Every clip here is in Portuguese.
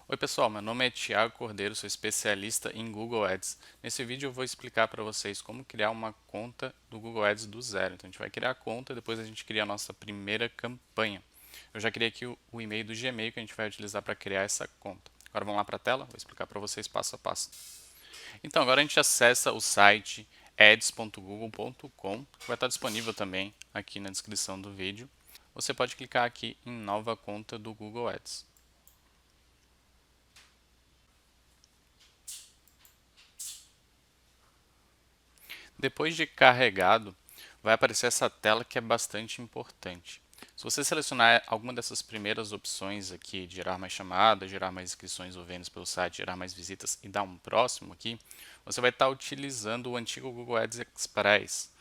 Oi pessoal, meu nome é Thiago Cordeiro, sou especialista em Google Ads. Nesse vídeo eu vou explicar para vocês como criar uma conta do Google Ads do zero. Então a gente vai criar a conta e depois a gente cria a nossa primeira campanha. Eu já criei aqui o e-mail do Gmail que a gente vai utilizar para criar essa conta. Agora vamos lá para a tela, vou explicar para vocês passo a passo. Então agora a gente acessa o site ads.google.com, que vai estar disponível também aqui na descrição do vídeo. Você pode clicar aqui em nova conta do Google Ads. Depois de carregado, vai aparecer essa tela que é bastante importante. Se você selecionar alguma dessas primeiras opções aqui, de gerar mais chamadas, gerar mais inscrições ou vendas pelo site, gerar mais visitas e dar um próximo aqui, você vai estar utilizando o antigo Google Ads Express,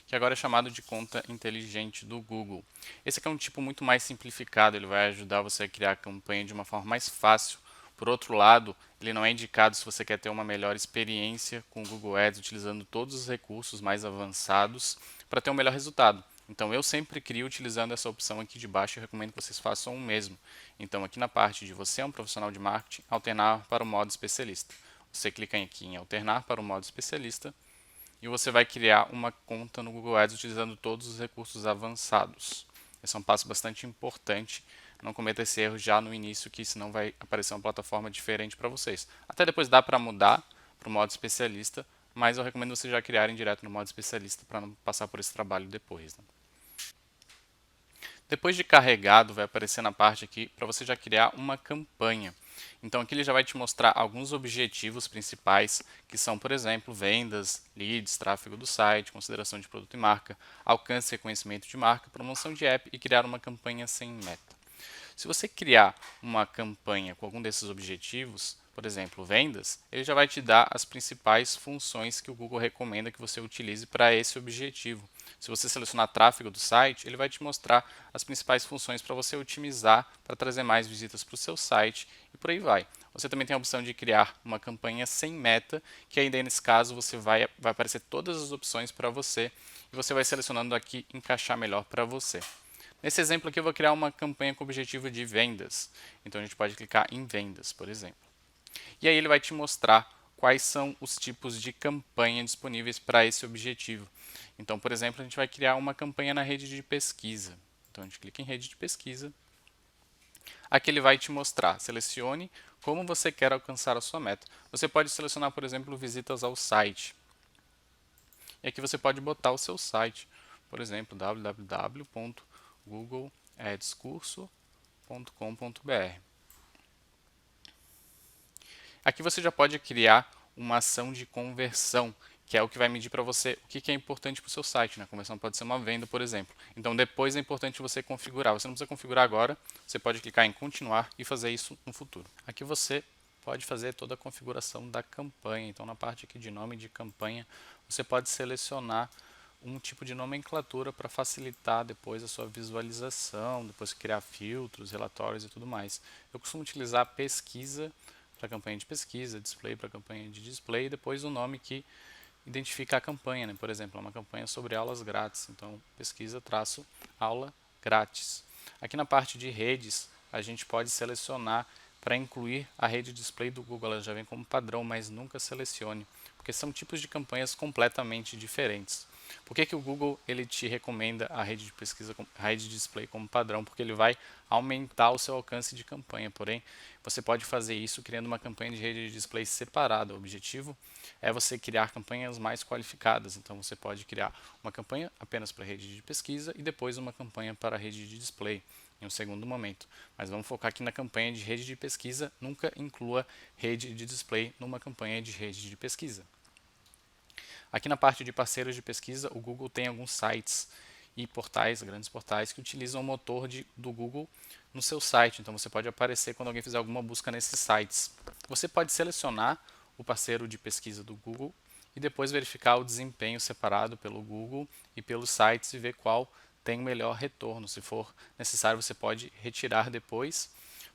que agora é chamado de conta inteligente do Google. Esse aqui é um tipo muito mais simplificado, ele vai ajudar você a criar a campanha de uma forma mais fácil. Por outro lado, ele não é indicado se você quer ter uma melhor experiência com o Google Ads, utilizando todos os recursos mais avançados para ter um melhor resultado. Então eu sempre crio utilizando essa opção aqui de baixo e recomendo que vocês façam o mesmo. Então aqui na parte de você é um profissional de marketing, alternar para o modo especialista. Você clica aqui em alternar para o modo especialista e você vai criar uma conta no Google Ads utilizando todos os recursos avançados. Esse é um passo bastante importante. Não cometa esse erro já no início, que senão vai aparecer uma plataforma diferente para vocês. Até depois dá para mudar para o modo especialista, mas eu recomendo vocês já criarem direto no modo especialista para não passar por esse trabalho depois. Né? Depois de carregado, vai aparecer na parte aqui para você já criar uma campanha. Então aqui ele já vai te mostrar alguns objetivos principais, que são, por exemplo, vendas, leads, tráfego do site, consideração de produto e marca, alcance e reconhecimento de marca, promoção de app e criar uma campanha sem meta. Se você criar uma campanha com algum desses objetivos, por exemplo, vendas, ele já vai te dar as principais funções que o Google recomenda que você utilize para esse objetivo. Se você selecionar tráfego do site, ele vai te mostrar as principais funções para você otimizar, para trazer mais visitas para o seu site e por aí vai. Você também tem a opção de criar uma campanha sem meta, que ainda nesse caso você vai aparecer todas as opções para você e você vai selecionando aqui encaixar melhor para você. Nesse exemplo aqui eu vou criar uma campanha com o objetivo de vendas. Então a gente pode clicar em vendas, por exemplo. E aí ele vai te mostrar quais são os tipos de campanha disponíveis para esse objetivo. Então, por exemplo, a gente vai criar uma campanha na rede de pesquisa. Então a gente clica em rede de pesquisa. Aqui ele vai te mostrar, selecione como você quer alcançar a sua meta. Você pode selecionar, por exemplo, visitas ao site. E aqui você pode botar o seu site, por exemplo, www.googleadscurso.com.br. Aqui você já pode criar uma ação de conversão, que é o que vai medir para você o que é importante para o seu site. Né? A conversão pode ser uma venda, por exemplo. Então depois é importante você configurar. Você não precisa configurar agora, você pode clicar em continuar e fazer isso no futuro. Aqui você pode fazer toda a configuração da campanha. Então na parte aqui de nome de campanha, você pode selecionar um tipo de nomenclatura para facilitar depois a sua visualização, depois criar filtros, relatórios e tudo mais. Eu costumo utilizar pesquisa para campanha de pesquisa, display para campanha de display, e depois o nome que identifica a campanha. Né? Por exemplo, é uma campanha sobre aulas grátis, então pesquisa traço aula grátis. Aqui na parte de redes, a gente pode selecionar para incluir a rede display do Google, ela já vem como padrão, mas nunca selecione, porque são tipos de campanhas completamente diferentes. Por que o Google ele te recomenda a rede de pesquisa, a rede de display como padrão? Porque ele vai aumentar o seu alcance de campanha, porém você pode fazer isso criando uma campanha de rede de display separada. O objetivo é você criar campanhas mais qualificadas, então você pode criar uma campanha apenas para a rede de pesquisa e depois uma campanha para a rede de display em um segundo momento. Mas vamos focar aqui na campanha de rede de pesquisa, nunca inclua rede de display numa campanha de rede de pesquisa. Aqui na parte de parceiros de pesquisa, o Google tem alguns sites e portais, grandes portais, que utilizam o motor do Google no seu site. Então você pode aparecer quando alguém fizer alguma busca nesses sites. Você pode selecionar o parceiro de pesquisa do Google e depois verificar o desempenho separado pelo Google e pelos sites e ver qual tem o melhor retorno. Se for necessário, você pode retirar depois.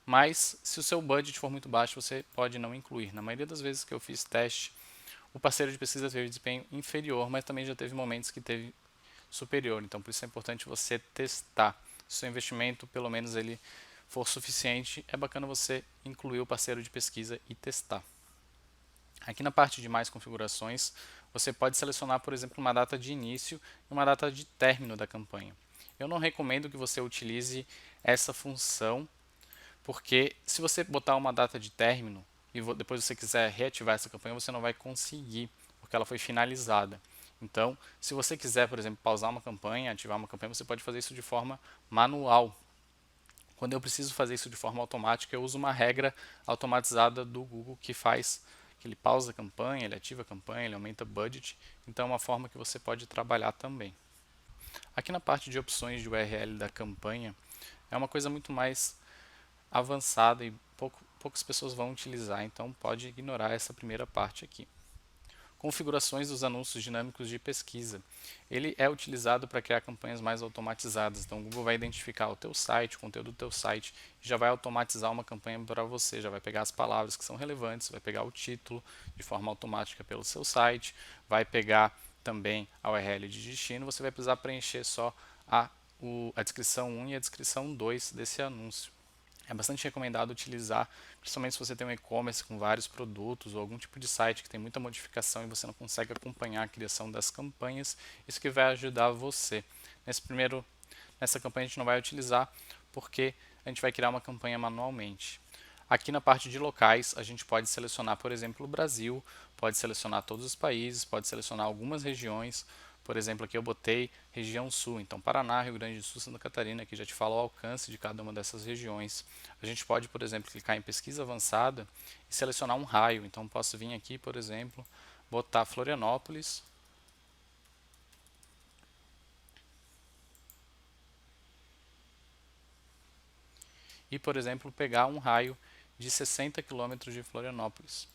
Mas se o seu budget for muito baixo, você pode não incluir. Na maioria das vezes que eu fiz teste, o parceiro de pesquisa teve desempenho inferior, mas também já teve momentos que teve superior. Então, por isso é importante você testar. Se o seu investimento, pelo menos, ele for suficiente, é bacana você incluir o parceiro de pesquisa e testar. Aqui na parte de mais configurações, você pode selecionar, por exemplo, uma data de início e uma data de término da campanha. Eu não recomendo que você utilize essa função, porque se você botar uma data de término e depois você quiser reativar essa campanha, você não vai conseguir, porque ela foi finalizada. Então, se você quiser, por exemplo, pausar uma campanha, ativar uma campanha, você pode fazer isso de forma manual. Quando eu preciso fazer isso de forma automática, eu uso uma regra automatizada do Google que ele pausa a campanha, ele ativa a campanha, ele aumenta o budget. Então é uma forma que você pode trabalhar também. Aqui na parte de opções de URL da campanha, é uma coisa muito mais avançada e poucas pessoas vão utilizar, então pode ignorar essa primeira parte aqui. Configurações dos anúncios dinâmicos de pesquisa. Ele é utilizado para criar campanhas mais automatizadas. Então, o Google vai identificar o teu site, o conteúdo do teu site, e já vai automatizar uma campanha para você. Já vai pegar as palavras que são relevantes, vai pegar o título de forma automática pelo seu site, vai pegar também a URL de destino. Você vai precisar preencher só a descrição 1 e a descrição 2 desse anúncio. É bastante recomendado utilizar, principalmente se você tem um e-commerce com vários produtos ou algum tipo de site que tem muita modificação e você não consegue acompanhar a criação das campanhas. Isso que vai ajudar você. Nessa campanha a gente não vai utilizar porque a gente vai criar uma campanha manualmente. Aqui na parte de locais, a gente pode selecionar, por exemplo, o Brasil, pode selecionar todos os países, pode selecionar algumas regiões. Por exemplo, aqui eu botei região sul, então Paraná, Rio Grande do Sul, Santa Catarina, que já te fala o alcance de cada uma dessas regiões. A gente pode, por exemplo, clicar em pesquisa avançada e selecionar um raio. Então posso vir aqui, por exemplo, botar Florianópolis. E, por exemplo, pegar um raio de 60 quilômetros de Florianópolis.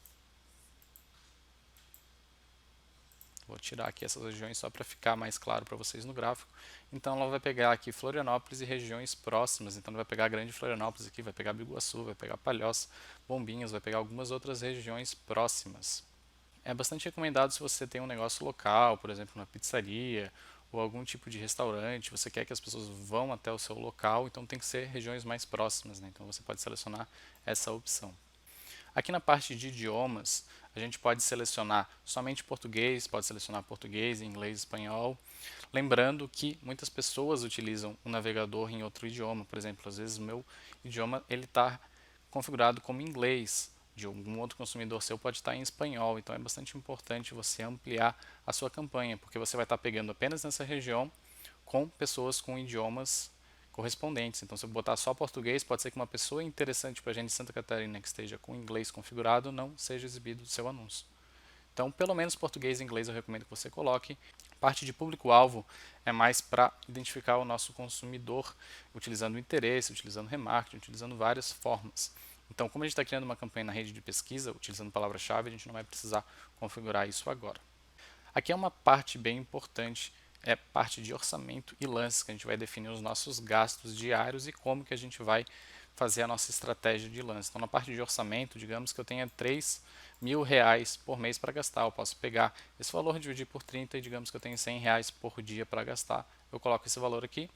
Vou tirar aqui essas regiões só para ficar mais claro para vocês no gráfico. Então ela vai pegar aqui Florianópolis e regiões próximas. Então ela vai pegar a Grande Florianópolis aqui, vai pegar Biguaçu, vai pegar Palhoça, Bombinhas, vai pegar algumas outras regiões próximas. É bastante recomendado se você tem um negócio local, por exemplo, uma pizzaria ou algum tipo de restaurante, você quer que as pessoas vão até o seu local, então tem que ser regiões mais próximas, né? Então você pode selecionar essa opção. Aqui na parte de idiomas, a gente pode selecionar somente português, pode selecionar português, inglês, espanhol. Lembrando que muitas pessoas utilizam o navegador em outro idioma. Por exemplo, às vezes o meu idioma está configurado como inglês. De algum outro consumidor seu pode estar em espanhol. Então é bastante importante você ampliar a sua campanha, porque você vai estar pegando apenas nessa região com pessoas com idiomas correspondentes. Então, se eu botar só português, pode ser que uma pessoa interessante para a gente de Santa Catarina que esteja com inglês configurado não seja exibido o seu anúncio. Então, pelo menos português e inglês eu recomendo que você coloque. Parte de público-alvo é mais para identificar o nosso consumidor, utilizando o interesse, utilizando remarketing, utilizando várias formas. Então, como a gente está criando uma campanha na rede de pesquisa, utilizando palavra-chave, a gente não vai precisar configurar isso agora. Aqui é uma parte bem importante, é parte de orçamento e lances, que a gente vai definir os nossos gastos diários e como que a gente vai fazer a nossa estratégia de lance. Então, na parte de orçamento, digamos que eu tenha R$ 3.000 por mês para gastar. Eu posso pegar esse valor, dividir por 30 e digamos que eu tenho R$ 100 por dia para gastar. Eu coloco esse valor aqui.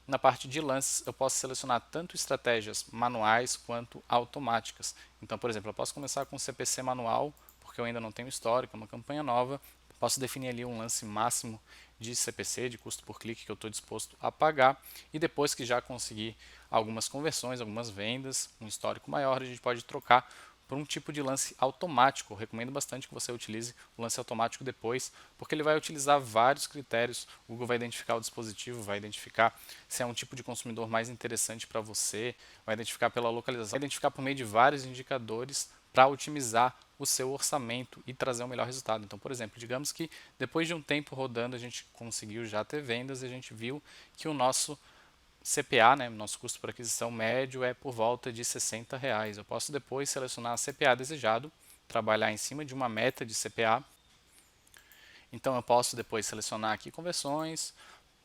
Na parte de lances, eu posso selecionar tanto estratégias manuais quanto automáticas. Então, por exemplo, eu posso começar com CPC manual, porque eu ainda não tenho histórico, é uma campanha nova. Posso definir ali um lance máximo de CPC, de custo por clique, que eu estou disposto a pagar. E depois que já conseguir algumas conversões, algumas vendas, um histórico maior, a gente pode trocar por um tipo de lance automático. Eu recomendo bastante que você utilize o lance automático depois, porque ele vai utilizar vários critérios. O Google vai identificar o dispositivo, vai identificar se é um tipo de consumidor mais interessante para você, vai identificar pela localização, vai identificar por meio de vários indicadores para otimizar o seu orçamento e trazer um melhor resultado. Então, por exemplo, digamos que depois de um tempo rodando a gente conseguiu já ter vendas e a gente viu que o nosso CPA, né, nosso custo por aquisição médio é por volta de R$ 60. Eu posso depois selecionar a CPA desejado, trabalhar em cima de uma meta de CPA. Então eu posso depois selecionar aqui conversões,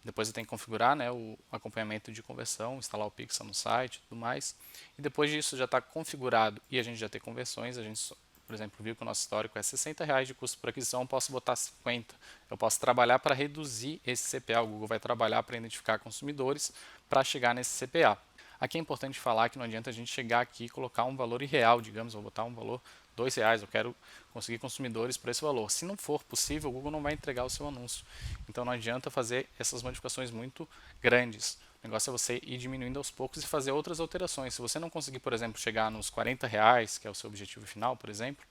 depois eu tenho que configurar, né, o acompanhamento de conversão, instalar o Pixel no site e tudo mais. E depois disso já está configurado e a gente já tem conversões, a gente, por exemplo, viu que o nosso histórico é R$ 60 de custo por aquisição, eu posso botar 50. Eu posso trabalhar para reduzir esse CPA, o Google vai trabalhar para identificar consumidores para chegar nesse CPA. Aqui é importante falar que não adianta a gente chegar aqui e colocar um valor irreal, digamos, vou botar um valor R$ 2, eu quero conseguir consumidores por esse valor. Se não for possível, o Google não vai entregar o seu anúncio. Então não adianta fazer essas modificações muito grandes. O negócio é você ir diminuindo aos poucos e fazer outras alterações. Se você não conseguir, por exemplo, chegar nos R$ 40, que é o seu objetivo final, por exemplo,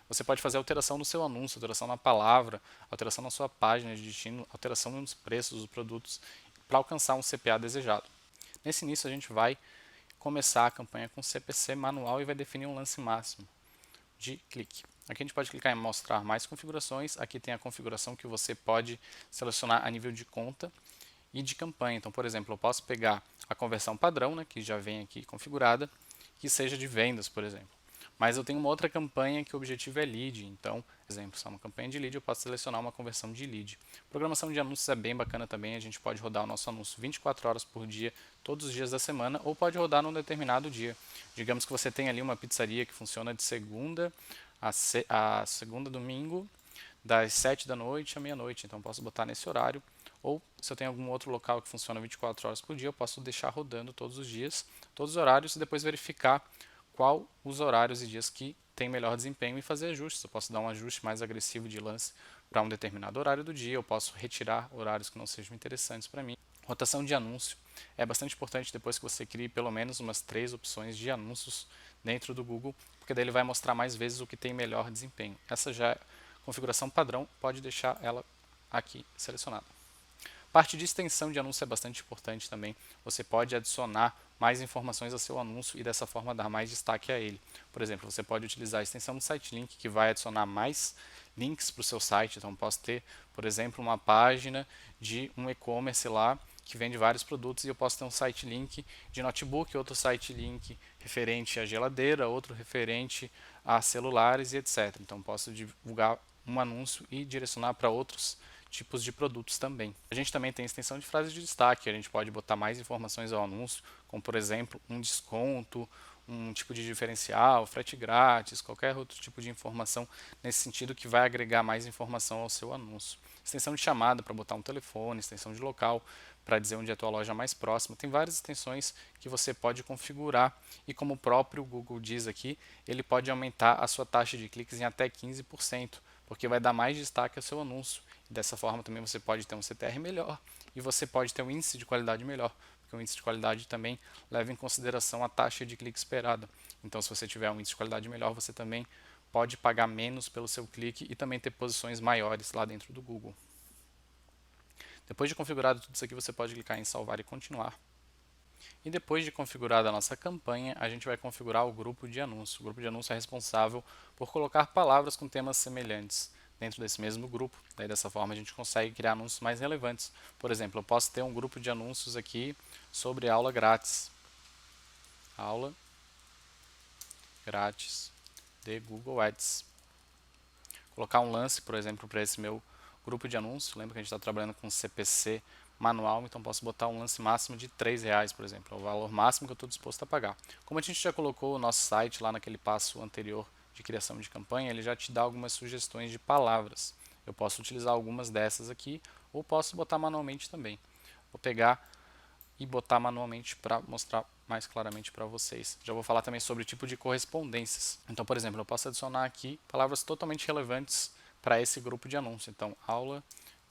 você pode fazer alteração no seu anúncio, alteração na palavra, alteração na sua página de destino, alteração nos preços dos produtos, para alcançar um CPA desejado. Nesse início, a gente vai começar a campanha com CPC manual e vai definir um lance máximo de clique. Aqui a gente pode clicar em mostrar mais configurações. Aqui tem a configuração que você pode selecionar a nível de conta e de campanha. Então, por exemplo, eu posso pegar a conversão padrão, né, que já vem aqui configurada, que seja de vendas, por exemplo. Mas eu tenho uma outra campanha que o objetivo é lead. Então, por exemplo, se é uma campanha de lead, eu posso selecionar uma conversão de lead. Programação de anúncios é bem bacana também. A gente pode rodar o nosso anúncio 24 horas por dia, todos os dias da semana, ou pode rodar num determinado dia. Digamos que você tem ali uma pizzaria que funciona de segunda a segunda domingo, das 7 da noite à meia-noite. Então, posso botar nesse horário. Ou, se eu tenho algum outro local que funciona 24 horas por dia, eu posso deixar rodando todos os dias, todos os horários, e depois verificar qual os horários e dias que tem melhor desempenho e fazer ajustes. Eu posso dar um ajuste mais agressivo de lance para um determinado horário do dia, eu posso retirar horários que não sejam interessantes para mim. Rotação de anúncio é bastante importante depois que você crie pelo menos umas 3 opções de anúncios dentro do Google, porque daí ele vai mostrar mais vezes o que tem melhor desempenho. Essa já é configuração padrão, pode deixar ela aqui selecionada. Parte de extensão de anúncio é bastante importante também. Você pode adicionar mais informações ao seu anúncio e dessa forma dar mais destaque a ele. Por exemplo, você pode utilizar a extensão do site link que vai adicionar mais links para o seu site. Então, posso ter, por exemplo, uma página de um e-commerce lá que vende vários produtos e eu posso ter um site link de notebook, outro site link referente à geladeira, outro referente a celulares e etc. Então, posso divulgar um anúncio e direcionar para outros tipos de produtos também. A gente também tem extensão de frases de destaque, a gente pode botar mais informações ao anúncio, como por exemplo, um desconto, um tipo de diferencial, frete grátis, qualquer outro tipo de informação nesse sentido que vai agregar mais informação ao seu anúncio. Extensão de chamada para botar um telefone, extensão de local para dizer onde é a tua loja mais próxima. Tem várias extensões que você pode configurar e como o próprio Google diz aqui, ele pode aumentar a sua taxa de cliques em até 15%, porque vai dar mais destaque ao seu anúncio. Dessa forma também você pode ter um CTR melhor e você pode ter um índice de qualidade melhor, porque o índice de qualidade também leva em consideração a taxa de clique esperada. Então, se você tiver um índice de qualidade melhor, você também pode pagar menos pelo seu clique e também ter posições maiores lá dentro do Google. Depois de configurado tudo isso aqui, você pode clicar em salvar e continuar. E depois de configurada a nossa campanha, a gente vai configurar o grupo de anúncio. O grupo de anúncio é responsável por colocar palavras com temas semelhantes dentro desse mesmo grupo. Daí dessa forma a gente consegue criar anúncios mais relevantes. Por exemplo, eu posso ter um grupo de anúncios aqui sobre aula grátis. Aula grátis de Google Ads. Colocar um lance, por exemplo, para esse meu grupo de anúncio. Lembra que a gente está trabalhando com CPC manual, então posso botar um lance máximo de R$ 3, por exemplo, é o valor máximo que eu estou disposto a pagar. Como a gente já colocou o nosso site lá naquele passo anterior de criação de campanha, ele já te dá algumas sugestões de palavras. Eu posso utilizar algumas dessas aqui, ou posso botar manualmente também. Vou pegar e botar manualmente para mostrar mais claramente para vocês. Já vou falar também sobre o tipo de correspondências. Então, por exemplo, eu posso adicionar aqui palavras totalmente relevantes para esse grupo de anúncio. Então, aula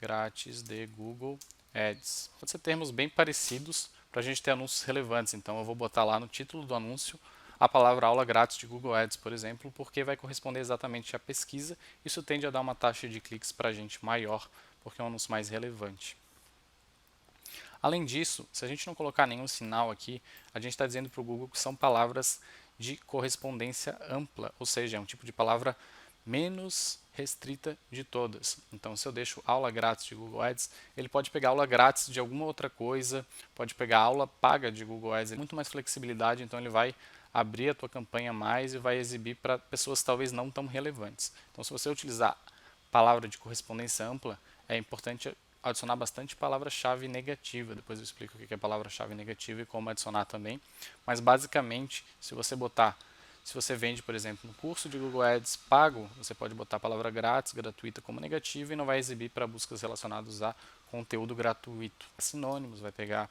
grátis de Google Ads. Pode ser termos bem parecidos para a gente ter anúncios relevantes. Então, eu vou botar lá no título do anúncio a palavra aula grátis de Google Ads, por exemplo, porque vai corresponder exatamente à pesquisa. Isso tende a dar uma taxa de cliques para a gente maior, porque é um anúncio mais relevante. Além disso, se a gente não colocar nenhum sinal aqui, a gente está dizendo para o Google que são palavras de correspondência ampla, ou seja, é um tipo de palavra menos restrita de todas. Então, se eu deixo aula grátis de Google Ads, ele pode pegar aula grátis de alguma outra coisa, pode pegar aula paga de Google Ads, muito mais flexibilidade, então ele vai abrir a tua campanha mais e vai exibir para pessoas talvez não tão relevantes. Então, se você utilizar palavra de correspondência ampla, é importante adicionar bastante palavra-chave negativa. Depois eu explico o que é palavra-chave negativa e como adicionar também. Mas basicamente, se você vende, por exemplo, no curso de Google Ads pago, você pode botar a palavra grátis, gratuita como negativa e não vai exibir para buscas relacionadas a conteúdo gratuito. Sinônimos, vai pegar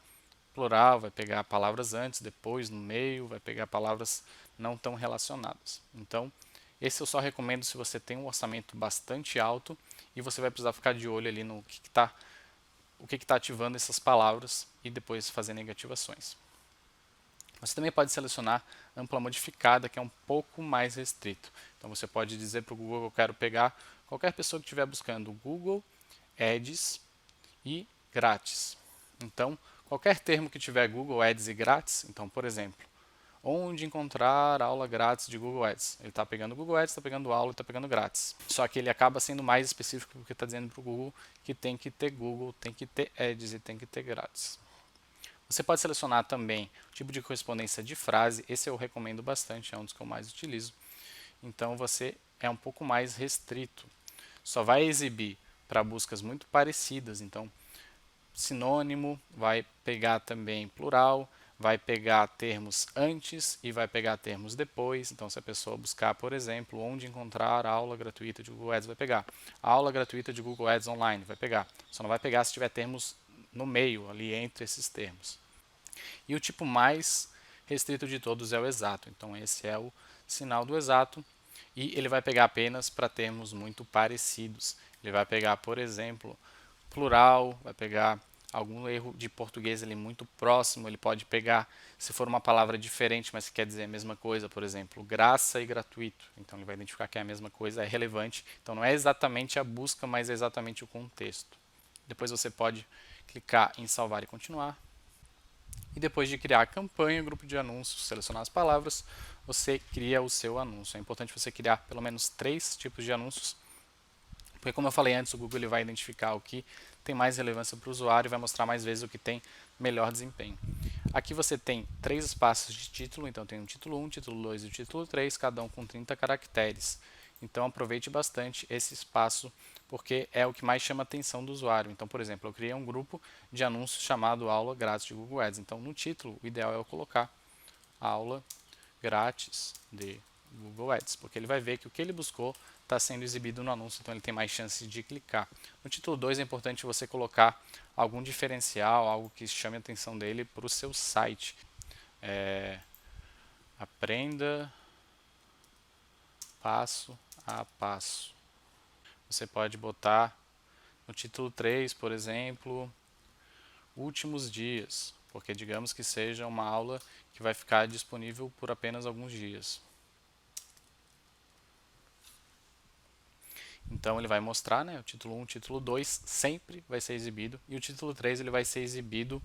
plural, vai pegar palavras antes, depois, no meio, vai pegar palavras não tão relacionadas. Então, esse eu só recomendo se você tem um orçamento bastante alto e você vai precisar ficar de olho ali no o que está ativando essas palavras e depois fazer negativações. Você também pode selecionar ampla modificada, que é um pouco mais restrito. Então você pode dizer para o Google: eu quero pegar qualquer pessoa que estiver buscando Google Ads e grátis. Então, qualquer termo que tiver Google Ads e grátis, então, por exemplo, onde encontrar aula grátis de Google Ads. Ele está pegando Google Ads, está pegando aula e está pegando grátis. Só que ele acaba sendo mais específico porque está dizendo para o Google que tem que ter Google, tem que ter Ads e tem que ter grátis. Você pode selecionar também o tipo de correspondência de frase, esse eu recomendo bastante, é um dos que eu mais utilizo. Então você é um pouco mais restrito. Só vai exibir para buscas muito parecidas, então sinônimo, vai pegar também plural, vai pegar termos antes e vai pegar termos depois. Então, se a pessoa buscar, por exemplo, onde encontrar a aula gratuita de Google Ads, vai pegar. A aula gratuita de Google Ads online, vai pegar. Só não vai pegar se tiver termos no meio, ali entre esses termos. E o tipo mais restrito de todos é o exato. Então, esse é o sinal do exato. E ele vai pegar apenas para termos muito parecidos. Ele vai pegar, por exemplo, plural, vai pegar algum erro de português ali muito próximo, ele pode pegar, se for uma palavra diferente, mas que quer dizer a mesma coisa, por exemplo, graça e gratuito. Então ele vai identificar que é a mesma coisa, é relevante. Então não é exatamente a busca, mas é exatamente o contexto. Depois você pode clicar em salvar e continuar. E depois de criar a campanha, grupo de anúncios, selecionar as palavras, você cria o seu anúncio. É importante você criar pelo menos 3 tipos de anúncios, porque como eu falei antes, o Google ele vai identificar o que tem mais relevância para o usuário e vai mostrar mais vezes o que tem melhor desempenho. Aqui você tem 3 espaços de título, então tem o título 1, título 2 e o título 3, cada um com 30 caracteres. Então aproveite bastante esse espaço, porque é o que mais chama a atenção do usuário. Então, por exemplo, eu criei um grupo de anúncios chamado Aula Grátis de Google Ads. Então, no título, o ideal é eu colocar Aula Grátis de Google Ads, porque ele vai ver que o que ele buscou está sendo exibido no anúncio, então ele tem mais chance de clicar. No título 2 é importante você colocar algum diferencial, algo que chame a atenção dele para o seu site. Aprenda passo a passo. Você pode botar no título 3, por exemplo, últimos dias, porque digamos que seja uma aula que vai ficar disponível por apenas alguns dias. Então ele vai mostrar, né, o título 1, o título 2 sempre vai ser exibido e o título 3 ele vai ser exibido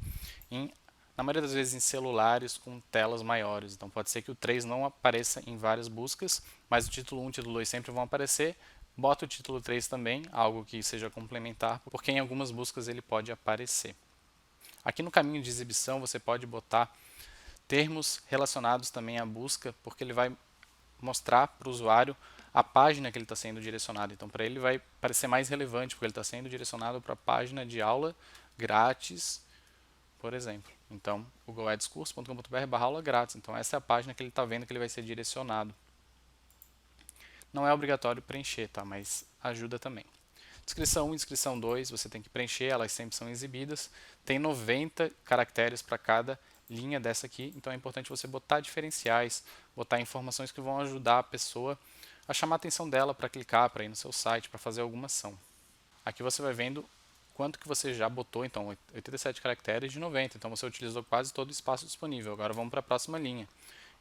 na maioria das vezes em celulares com telas maiores. Então pode ser que o 3 não apareça em várias buscas, mas o título 1 e o título 2 sempre vão aparecer. Bota o título 3 também, algo que seja complementar, porque em algumas buscas ele pode aparecer. Aqui no caminho de exibição você pode botar termos relacionados também à busca, porque ele vai mostrar para o usuário a página que ele está sendo direcionado. Então, para ele vai parecer mais relevante, porque ele está sendo direcionado para a página de aula grátis, por exemplo. Então, googleadscurso.com.br/aula grátis. Então, essa é a página que ele está vendo que ele vai ser direcionado. Não é obrigatório preencher, tá? Mas ajuda também. Descrição 1 e descrição 2, você tem que preencher, elas sempre são exibidas. Tem 90 caracteres para cada linha dessa aqui, então é importante você botar diferenciais, botar informações que vão ajudar a pessoa a chamar a atenção dela para clicar, para ir no seu site, para fazer alguma ação. Aqui você vai vendo quanto que você já botou, então 87 caracteres de 90, então você utilizou quase todo o espaço disponível. Agora vamos para a próxima linha.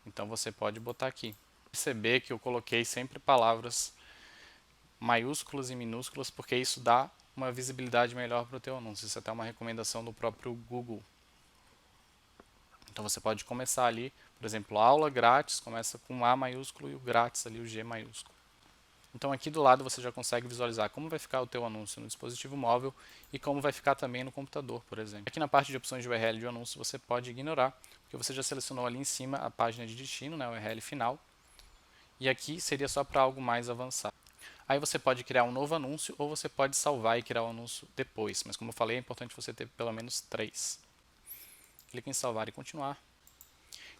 Então você pode botar aqui. Perceber que eu coloquei sempre palavras maiúsculas e minúsculas, porque isso dá uma visibilidade melhor para o teu anúncio. Isso é até uma recomendação do próprio Google. Então você pode começar ali, por exemplo, aula grátis, começa com A maiúsculo e o grátis ali, o G maiúsculo. Então aqui do lado você já consegue visualizar como vai ficar o teu anúncio no dispositivo móvel e como vai ficar também no computador, por exemplo. Aqui na parte de opções de URL de anúncio você pode ignorar, porque você já selecionou ali em cima a página de destino, né, o URL final, e aqui seria só para algo mais avançado. Aí você pode criar um novo anúncio ou você pode salvar e criar o anúncio depois, mas como eu falei, é importante você ter pelo menos 3. Clique em salvar e continuar.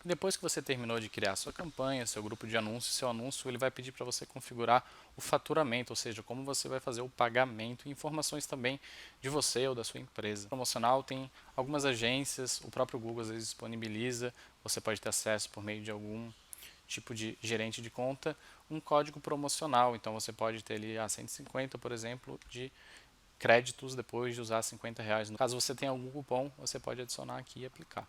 Depois que você terminou de criar sua campanha, seu grupo de anúncios, seu anúncio, ele vai pedir para você configurar o faturamento, ou seja, como você vai fazer o pagamento e informações também de você ou da sua empresa. Promocional tem algumas agências, o próprio Google às vezes disponibiliza, você pode ter acesso por meio de algum tipo de gerente de conta, um código promocional, então você pode ter ali a 150, por exemplo, de créditos depois de usar R$ 50. Caso você tenha algum cupom, você pode adicionar aqui e aplicar.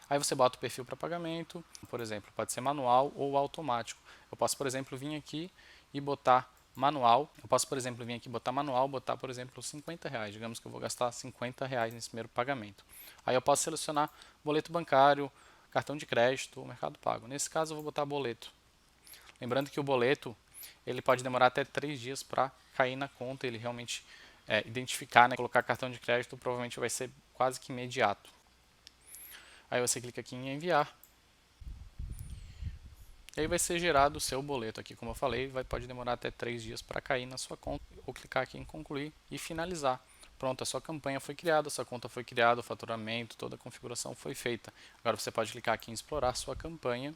Aí você bota o perfil para pagamento, por exemplo, pode ser manual ou automático. Eu posso, por exemplo, vir aqui e botar manual. Eu posso, por exemplo, vir aqui e botar manual, botar, por exemplo, R$ 50. Digamos que eu vou gastar R$ 50 nesse primeiro pagamento. Aí eu posso selecionar boleto bancário, cartão de crédito, Mercado Pago. Nesse caso eu vou botar boleto. Lembrando que o boleto ele pode demorar até 3 dias para cair na conta, ele realmente identificar, né, colocar cartão de crédito provavelmente vai ser quase que imediato. Aí você clica aqui em enviar. E aí vai ser gerado o seu boleto aqui, como eu falei, pode demorar até 3 dias para cair na sua conta. Ou clicar aqui em concluir e finalizar. Pronto, a sua campanha foi criada, a sua conta foi criada, o faturamento, toda a configuração foi feita. Agora você pode clicar aqui em explorar sua campanha.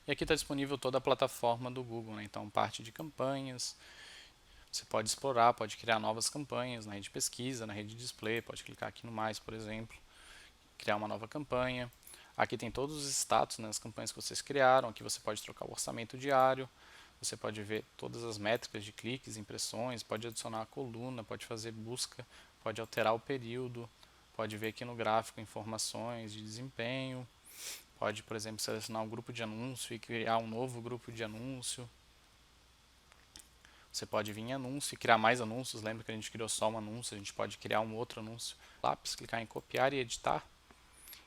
E aqui está disponível toda a plataforma do Google, né? Então parte de campanhas, você pode explorar, pode criar novas campanhas na rede de pesquisa, na rede de display, pode clicar aqui no mais, por exemplo, criar uma nova campanha. Aqui tem todos os status nas campanhas que vocês criaram, aqui você pode trocar o orçamento diário, você pode ver todas as métricas de cliques, impressões, pode adicionar a coluna, pode fazer busca, pode alterar o período, pode ver aqui no gráfico informações de desempenho, pode, por exemplo, selecionar um grupo de anúncio e criar um novo grupo de anúncio. Você pode vir em anúncio e criar mais anúncios. Lembra que a gente criou só um anúncio, a gente pode criar um outro anúncio. Lápis, clicar em copiar e editar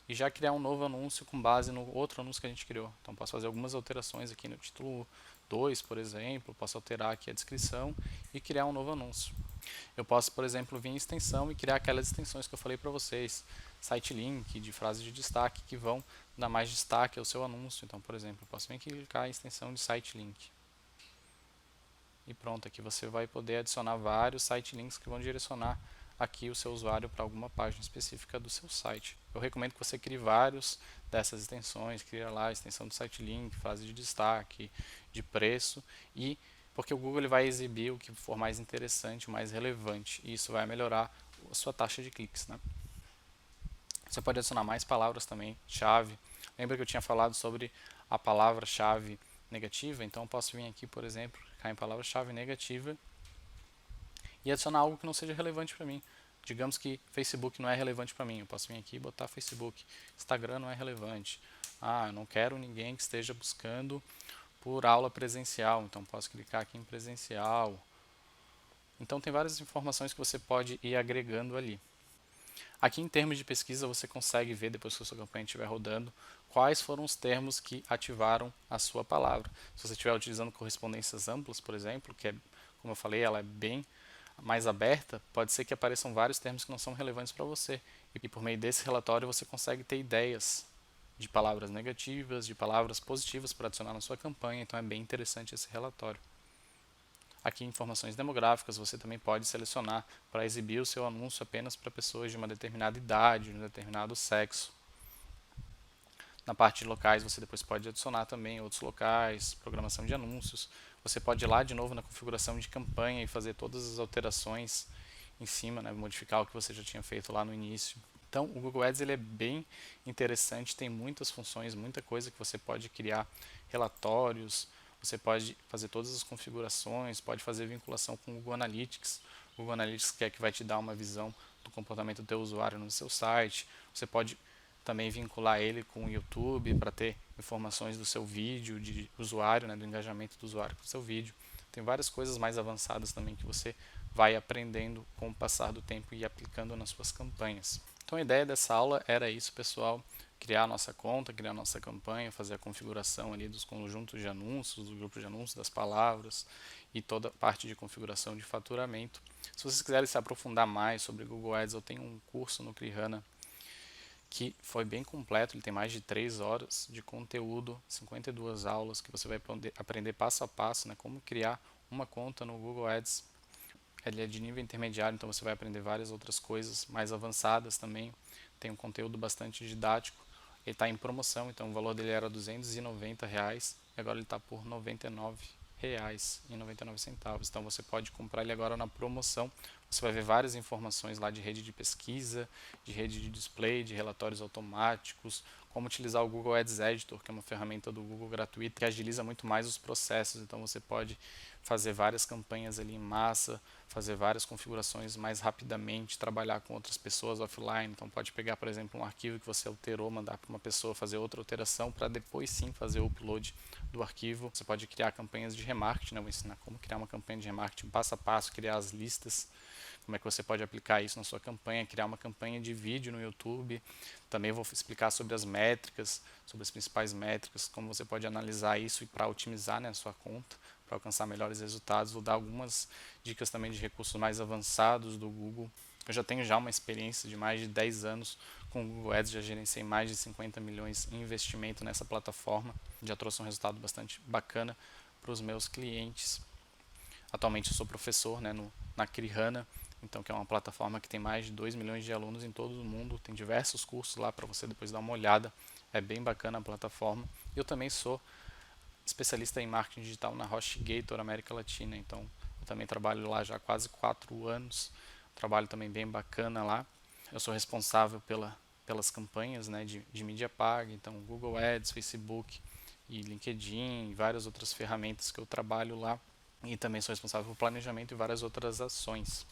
e já criar um novo anúncio com base no outro anúncio que a gente criou. Então posso fazer algumas alterações aqui no título 2, por exemplo, posso alterar aqui a descrição e criar um novo anúncio. Eu posso, por exemplo, vir em extensão e criar aquelas extensões que eu falei para vocês, site link, de frases de destaque, que vão dar mais destaque ao seu anúncio. Então, por exemplo, eu posso vir aqui e clicar em extensão de site link. E pronto, aqui você vai poder adicionar vários site links que vão direcionar aqui o seu usuário para alguma página específica do seu site. Eu recomendo que você crie vários dessas extensões, cria lá a extensão do site link, frase de destaque, de preço, e porque o Google ele vai exibir o que for mais interessante, mais relevante, e isso vai melhorar a sua taxa de cliques, né? Você pode adicionar mais palavras também, chave. Lembra que eu tinha falado sobre a palavra-chave negativa? Então eu posso vir aqui, por exemplo, clicar em palavra-chave negativa e adicionar algo que não seja relevante para mim. Digamos que Facebook não é relevante para mim, eu posso vir aqui e botar Facebook. Instagram não é relevante. Eu não quero ninguém que esteja buscando por aula presencial, então posso clicar aqui em presencial. Então tem várias informações que você pode ir agregando ali. Aqui em termos de pesquisa você consegue ver, depois que a sua campanha estiver rodando, quais foram os termos que ativaram a sua palavra. Se você estiver utilizando correspondências amplas, por exemplo, que é, como eu falei, ela é bem mais aberta, pode ser que apareçam vários termos que não são relevantes para você. E por meio desse relatório você consegue ter ideias de palavras negativas, de palavras positivas para adicionar na sua campanha, então é bem interessante esse relatório. Aqui em informações demográficas você também pode selecionar para exibir o seu anúncio apenas para pessoas de uma determinada idade, de um determinado sexo. Na parte de locais você depois pode adicionar também outros locais, programação de anúncios. Você pode ir lá de novo na configuração de campanha e fazer todas as alterações em cima, né, modificar o que você já tinha feito lá no início. Então o Google Ads ele é bem interessante, tem muitas funções, muita coisa que você pode criar, relatórios, você pode fazer todas as configurações, pode fazer vinculação com o Google Analytics. O Google Analytics que é que vai te dar uma visão do comportamento do teu usuário no seu site. Você pode também vincular ele com o YouTube para ter informações do seu vídeo, de usuário, né, do engajamento do usuário com o seu vídeo. Tem várias coisas mais avançadas também que você vai aprendendo com o passar do tempo e aplicando nas suas campanhas. Então a ideia dessa aula era isso, pessoal. Criar a nossa conta, criar a nossa campanha, fazer a configuração ali dos conjuntos de anúncios, do grupo de anúncios, das palavras e toda a parte de configuração de faturamento. Se vocês quiserem se aprofundar mais sobre Google Ads, eu tenho um curso no Krihana que foi bem completo, ele tem mais de 3 horas de conteúdo, 52 aulas que você vai poder aprender passo a passo, né, como criar uma conta no Google Ads. Ele é de nível intermediário, então você vai aprender várias outras coisas mais avançadas também, tem um conteúdo bastante didático. Ele está em promoção, então o valor dele era R$ 290 e agora ele está por R$ 99,99. Então você pode comprar ele agora na promoção. Você vai ver várias informações lá de rede de pesquisa, de rede de display, de relatórios automáticos, como utilizar o Google Ads Editor, que é uma ferramenta do Google gratuita que agiliza muito mais os processos. Então você pode fazer várias campanhas ali em massa, fazer várias configurações mais rapidamente, trabalhar com outras pessoas offline. Então pode pegar, por exemplo, um arquivo que você alterou, mandar para uma pessoa fazer outra alteração para depois sim fazer o upload do arquivo. Você pode criar campanhas de remarketing, né? Eu vou ensinar como criar uma campanha de remarketing passo a passo, criar as listas, como é que você pode aplicar isso na sua campanha, criar uma campanha de vídeo no YouTube. Também vou explicar sobre as métricas, sobre as principais métricas, como você pode analisar isso e para otimizar, né, a sua conta, para alcançar melhores resultados. Vou dar algumas dicas também de recursos mais avançados do Google. Eu já tenho uma experiência de mais de 10 anos com o Google Ads, já gerenciei mais de 50 milhões em investimento nessa plataforma, já trouxe um resultado bastante bacana para os meus clientes. Atualmente eu sou professor, né, na Krihana, então que é uma plataforma que tem mais de 2 milhões de alunos em todo o mundo, tem diversos cursos lá para você depois dar uma olhada, é bem bacana a plataforma. Eu também sou especialista em marketing digital na HostGator América Latina, então eu também trabalho lá já há quase 4 anos, trabalho também bem bacana lá. Eu sou responsável pelas campanhas, né, de mídia paga, então Google Ads, Facebook e LinkedIn e várias outras ferramentas que eu trabalho lá. E também sou responsável por planejamento e várias outras ações.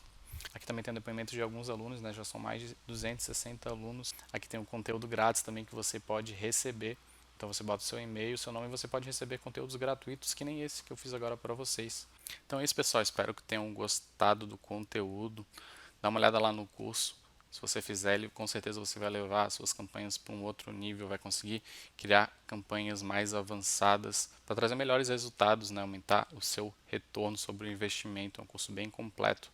Aqui também tem depoimento de alguns alunos, né? Já são mais de 260 alunos. Aqui tem um conteúdo grátis também que você pode receber. Então você bota o seu e-mail, seu nome e você pode receber conteúdos gratuitos que nem esse que eu fiz agora para vocês. Então é isso, pessoal. Espero que tenham gostado do conteúdo. Dá uma olhada lá no curso. Se você fizer ele, com certeza você vai levar as suas campanhas para um outro nível, vai conseguir criar campanhas mais avançadas para trazer melhores resultados, né? Aumentar o seu retorno sobre o investimento. É um curso bem completo.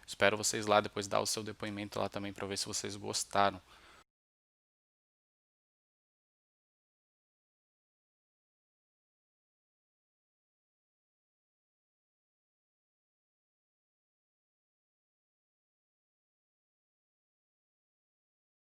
Espero vocês lá depois dar o seu depoimento lá também para ver se vocês gostaram.